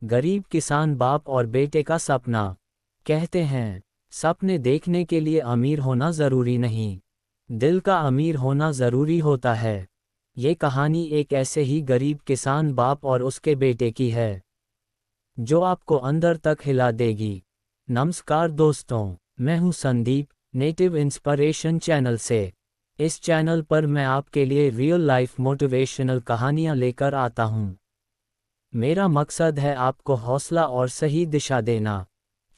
गरीब किसान बाप और बेटे का सपना। कहते हैं, सपने देखने के लिए अमीर होना ज़रूरी नहीं, दिल का अमीर होना ज़रूरी होता है। ये कहानी एक ऐसे ही गरीब किसान बाप और उसके बेटे की है, जो आपको अंदर तक हिला देगी। नमस्कार दोस्तों, मैं हूं संदीप, नेटिव इंस्पिरेशन चैनल से। इस चैनल पर मैं आपके लिए रियल लाइफ मोटिवेशनल कहानियां लेकर आता हूं। मेरा मकसद है आपको हौसला और सही दिशा देना।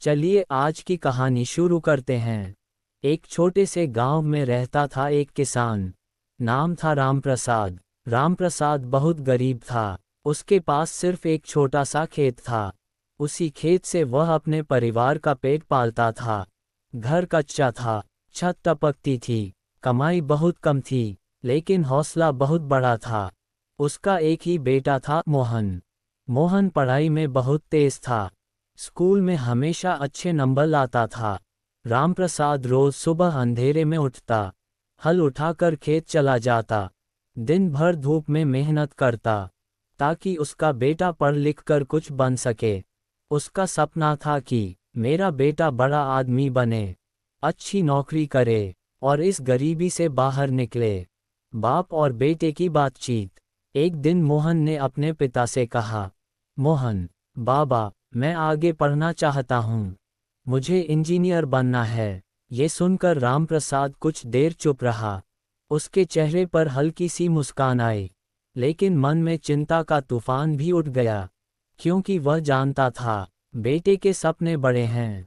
चलिए आज की कहानी शुरू करते हैं। एक छोटे से गांव में रहता था एक किसान। नाम था रामप्रसाद। रामप्रसाद बहुत गरीब था। उसके पास सिर्फ एक छोटा सा खेत था। उसी खेत से वह अपने परिवार का पेट पालता था। घर कच्चा था, छत टपकती थी, कमाई बहुत कम थी, लेकिन हौसला बहुत बड़ा था। उसका एक ही बेटा था, मोहन। मोहन पढ़ाई में बहुत तेज था। स्कूल में हमेशा अच्छे नंबर लाता था। रामप्रसाद रोज सुबह अंधेरे में उठता, हल उठाकर खेत चला जाता, दिन भर धूप में मेहनत करता, ताकि उसका बेटा पढ़ लिख कर कुछ बन सके। उसका सपना था कि मेरा बेटा बड़ा आदमी बने, अच्छी नौकरी करे और इस गरीबी से बाहर निकले। बाप और बेटे की बातचीत। एक दिन मोहन ने अपने पिता से कहा, मोहन, बाबा, मैं आगे पढ़ना चाहता हूँ, मुझे इंजीनियर बनना है। ये सुनकर रामप्रसाद कुछ देर चुप रहा। उसके चेहरे पर हल्की सी मुस्कान आई, लेकिन मन में चिंता का तूफान भी उठ गया, क्योंकि वह जानता था बेटे के सपने बड़े हैं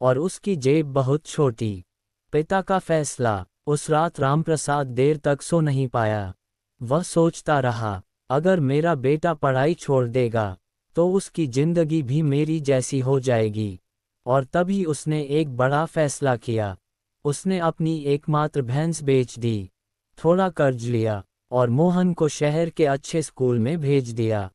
और उसकी जेब बहुत छोटी। पिता का फैसला। उस रात रामप्रसाद देर तक सो नहीं पाया। वह सोचता रहा, अगर मेरा बेटा पढ़ाई छोड़ देगा तो उसकी जिंदगी भी मेरी जैसी हो जाएगी। और तभी उसने एक बड़ा फैसला किया। उसने अपनी एकमात्र भैंस बेच दी, थोड़ा कर्ज लिया और मोहन को शहर के अच्छे स्कूल में भेज दिया।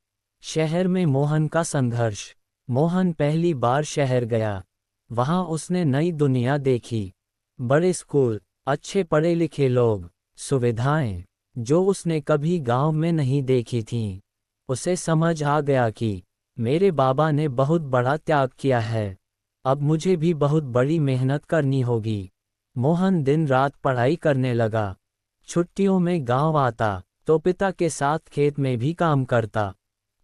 शहर में मोहन का संघर्ष। मोहन पहली बार शहर गया। वहां उसने नई दुनिया देखी। बड़े स्कूल, अच्छे पढ़े लिखे लोग, सुविधाएं जो उसने कभी गांव में नहीं देखी थीं। उसे समझ आ गया कि मेरे बाबा ने बहुत बड़ा त्याग किया है, अब मुझे भी बहुत बड़ी मेहनत करनी होगी। मोहन दिन रात पढ़ाई करने लगा। छुट्टियों में गांव आता तो पिता के साथ खेत में भी काम करता,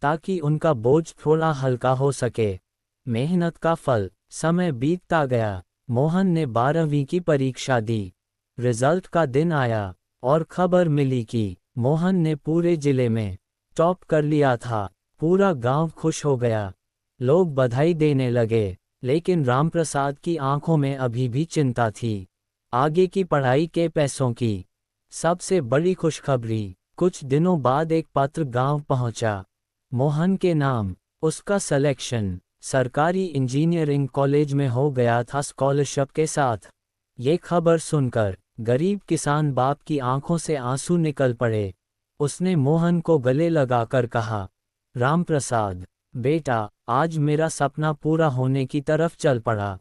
ताकि उनका बोझ थोड़ा हल्का हो सके। मेहनत का फल। समय बीतता गया। मोहन ने 12वीं की परीक्षा दी। रिजल्ट का दिन आया और खबर मिली कि मोहन ने पूरे जिले में टॉप कर लिया था। पूरा गांव खुश हो गया। लोग बधाई देने लगे, लेकिन रामप्रसाद की आंखों में अभी भी चिंता थी, आगे की पढ़ाई के पैसों की। सबसे बड़ी खुशखबरी। कुछ दिनों बाद एक पत्र गांव पहुंचा, मोहन के नाम। उसका सिलेक्शन सरकारी इंजीनियरिंग कॉलेज में हो गया था, स्कॉलरशिप के साथ। ये खबर सुनकर गरीब किसान बाप की आंखों से आंसू निकल पड़े। उसने मोहन को गले लगाकर कहा, रामप्रसाद बेटा, आज मेरा सपना पूरा होने की तरफ चल पड़ा।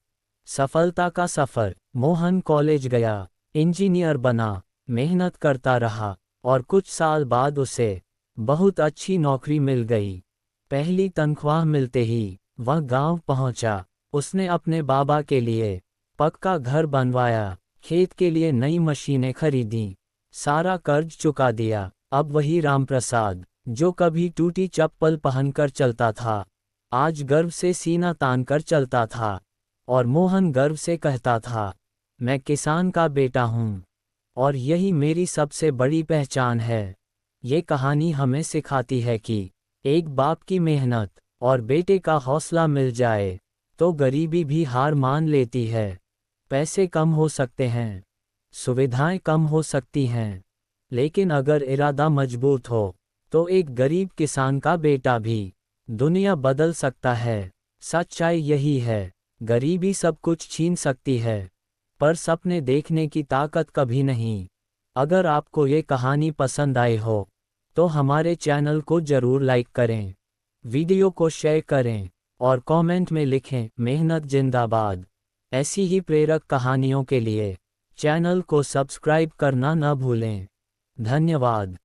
सफलता का सफर। मोहन कॉलेज गया, इंजीनियर बना, मेहनत करता रहा और कुछ साल बाद उसे बहुत अच्छी नौकरी मिल गई। पहली तनख्वाह मिलते ही वह गांव पहुंचा। उसने अपने बाबा के लिए पक्का घर बनवाया, खेत के लिए नई मशीनें खरीदी, सारा कर्ज चुका दिया। अब वही रामप्रसाद, जो कभी टूटी चप्पल पहनकर चलता था, आज गर्व से सीना तानकर चलता था। और मोहन गर्व से कहता था, मैं किसान का बेटा हूँ और यही मेरी सबसे बड़ी पहचान है। ये कहानी हमें सिखाती है कि एक बाप की मेहनत और बेटे का हौसला मिल जाए तो गरीबी भी हार मान लेती है। पैसे कम हो सकते हैं, सुविधाएं कम हो सकती हैं, लेकिन अगर इरादा मजबूत हो तो एक गरीब किसान का बेटा भी दुनिया बदल सकता है। सच्चाई यही है, गरीबी सब कुछ छीन सकती है, पर सपने देखने की ताकत कभी नहीं। अगर आपको ये कहानी पसंद आई हो तो हमारे चैनल को जरूर लाइक करें, वीडियो को शेयर करें और कमेंट में लिखें, मेहनत जिंदाबाद। ऐसी ही प्रेरक कहानियों के लिए चैनल को सब्सक्राइब करना न भूलें। धन्यवाद।